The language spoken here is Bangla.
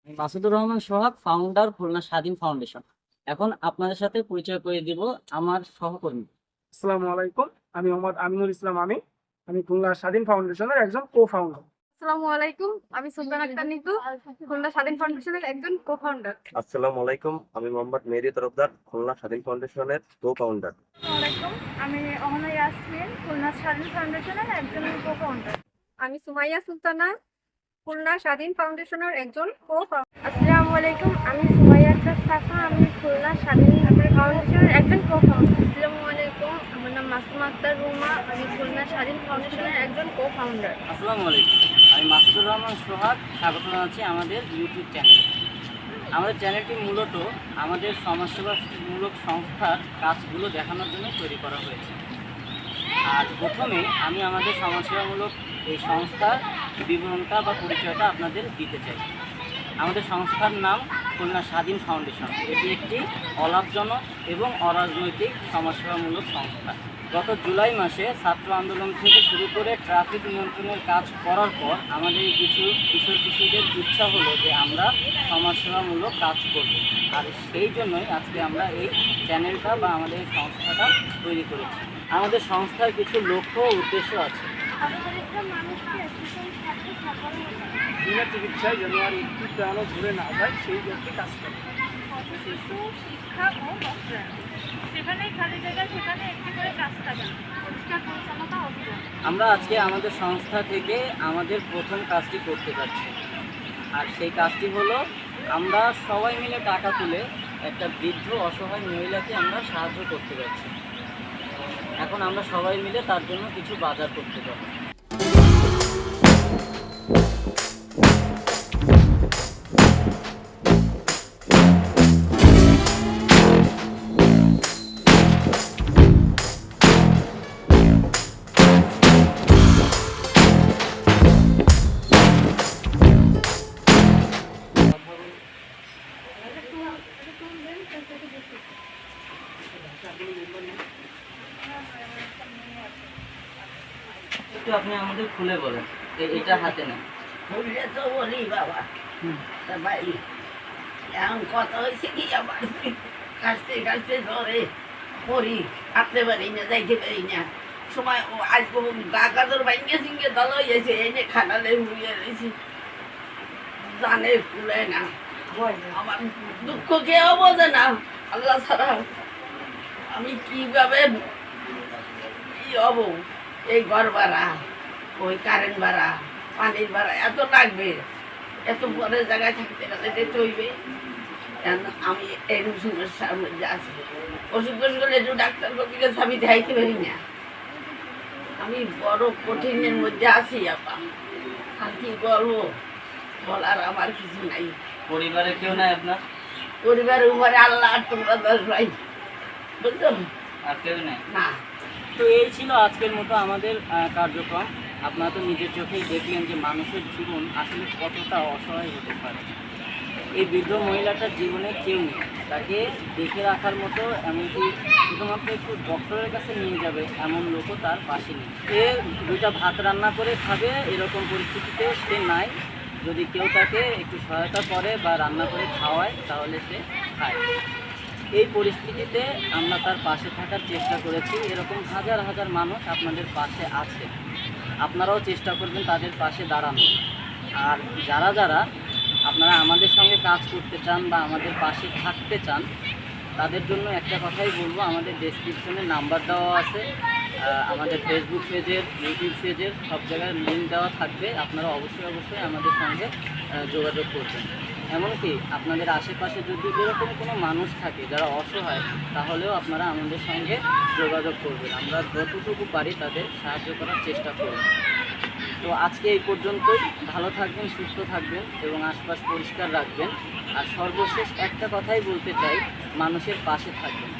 মাসুদুর রহমান সোহাগ, ফাউন্ডার, খুলনা স্বাধীন ফাউন্ডেশন। এখন আপনাদের সাথে পরিচয় করে দিব আমার সহকর্মী। আসসালামু আলাইকুম। আমি মোহাম্মদ আমিনুল ইসলাম। আমি খুলনা স্বাধীন ফাউন্ডেশনের একজন কো-ফাউন্ডার। আসসালামু আলাইকুম, আমি সুলতান আক্তার নিতু, খুলনা স্বাধীন ফাউন্ডেশনের একজন কো-ফাউন্ডার। আসসালামু আলাইকুম, আমি মোহাম্মদ মেহেদী তরফদার, খুলনা স্বাধীন ফাউন্ডেশনের কো-ফাউন্ডার। আসসালামু আলাইকুম, আমি অহনা ইয়াসমিন, খুলনা স্বাধীন ফাউন্ডেশনের একজন কো-ফাউন্ডার। আমি সুমাইয়া সুলতানা, খুলনা স্বাধীন ফাউন্ডেশনের একজন কো-ফাউন্ডার। আসসালামু আলাইকুম, আমি সুমাইয়া আক্তার সাফা, আমি খুলনা স্বাধীন ফাউন্ডেশনের একজন কো-ফাউন্ডার। আসসালামু আলাইকুম, আমার নাম মাসুমা আক্তার রুমা, আমি খুলনা স্বাধীন ফাউন্ডেশনের একজন কো-ফাউন্ডার। আসসালামু আলাইকুম, আমি মাসুদুর রহমান সোহাগ, স্বাগত জানাচ্ছি আমাদের ইউটিউব চ্যানেলে। আমাদের চ্যানেলটি মূলত আমাদের সমাজসেবামূলক সংস্থার কাজগুলো দেখানোর জন্য তৈরি করা হয়েছে। আর প্রথমে আমি আমাদের সমাজসেবামূলক এই সংস্থার বিবরণটা বা পরিচয়টা আপনাদের দিতে চাই। আমাদের সংস্থার নাম খুলনা স্বাধীন ফাউন্ডেশন। এটি একটি অলাভজনক এবং অরাজনৈতিক সমাজসেবামূলক সংস্থা। গত জুলাই মাসে ছাত্র আন্দোলন থেকে শুরু করে ট্রাফিক নিয়ন্ত্রণের কাজ করার পর আমাদের কিছু কিশোরদের ইচ্ছা হলো যে আমরা সমাজসেবামূলক কাজ করব। আর সেই জন্যই আজকে আমরা এই চ্যানেলটা বা আমাদের এই সংস্থাটা তৈরি করেছি। আমাদের সংস্থার কিছু লক্ষ্য ও উদ্দেশ্য আছে। বিনা চিকিৎসায় যেন আর একটু প্রাণও ধরে না যায় সেই লক্ষ্যে কাজ করে। শিশু শিক্ষা ও বস্ত্রায়ন, সেখানেই খালি জায়গা, সেখানে একটি করে কাজ থাকে, পরিষ্কার পরিচ্ছন্নতা অভিযান। আমরা আজকে আমাদের সংস্থা থেকে আমাদের প্রথম কাজটি করতে যাচ্ছি। আর সেই কাজটি হলো আমরা সবাই মিলে টাকা তুলে একটা বৃদ্ধ অসহায় মহিলাকে আমরা সাহায্য করতে যাচ্ছি। এখন আমরা সবাই মিলে তার জন্য কিছু বাজার করতে যাব। একটু আপনি আমাদের খুলে বলেন, এটা হাতে নেন। বললে তো বলি বাবা, তা ভাই এখন কথা হয়েছে কি আবার কাটতে কাটতে ধরে পড়ি, হাঁটতে পারি না, যাইতে পারি না। সময় আজ গা কাজর ভাইঙ্গে সিঙ্গে দল হয়েছে, এনে খাটালে হুড়িয়ে রয়েছি, জানে কুলে না। আমার দুঃখ কেউ বোঝে না আল্লাহ ছাড়া। আমি কিভাবে কি হব? এই ঘর ভাড়া, ওই কারেন্ট ভাড়া, পানির ভাড়া এত লাগবে, এত বড় জায়গায় থাকতে গেলে যেতে হইবে। আমি এই সমস্যার মধ্যে আছি। অসুখ বিসুখ হলে একটু ডাক্তার কবিকে আমি দেখাইতে পারি না। আমি বড় কঠিনের মধ্যে আছি আপা। আর কি বলবো, বলার আমার কিছু নাই। পরিবারে কেউ নাই আপনার? পরিবারের উপরে আল্লাহ আর তোমরা 10 ভাই, বুঝছো আর কেউ নেই না। তো এই ছিল আজকের মতো আমাদের কার্যক্রম। আপনারা তো নিজের চোখেই দেখলেন যে মানুষের জীবন আসলে কতটা অসহায় হতে পারে। এই বৃদ্ধ মহিলাটার জীবনে কেউ নেই, তাকে দেখে রাখার মতো, এমনকি শুধুমাত্র একটু ডক্টরের কাছে নিয়ে যাবে এমন লোকও তার পাশে নেই। সে দুইটা ভাত রান্না করে খাবে এরকম পরিস্থিতিতে সে নাই। যদি কেউ তাকে একটু সহায়তা করে বা রান্না করে খাওয়ায় তাহলে সে খায়। এই পরিস্থিতিতে আমরা তার পাশে থাকার চেষ্টা করেছি। এরকম হাজার হাজার মানুষ আপনাদের পাশে আছে, আপনারাও চেষ্টা করবেন তাদের পাশে দাঁড়ানো। আর যারা যারা আপনারা আমাদের সঙ্গে কাজ করতে চান বা আমাদের পাশে থাকতে চান, তাদের জন্য একটা কথাই বলবো, আমাদের ডেসক্রিপশনে নাম্বার দেওয়া আছে, আমাদের ফেসবুক পেজের, ইউটিউব পেজের সব জায়গায় লিঙ্ক দেওয়া থাকবে। আপনারা অবশ্যই আমাদের সঙ্গে যোগাযোগ করবেন। এমনকি আপনাদের আশেপাশে যদি এরকম কোনো মানুষ থাকে যারা অসহায়, তাহলেও আপনারা আমাদের সঙ্গে যোগাযোগ করবেন। আমরা যতটুকু পারি তাদের সাহায্য করার চেষ্টা করব। তো আজকে এই পর্যন্তই। ভালো থাকবেন, সুস্থ থাকবেন এবং আশপাশ পরিষ্কার রাখবেন। আর সর্বশেষ একটা কথাই বলতে চাই, মানুষের পাশে থাকবেন।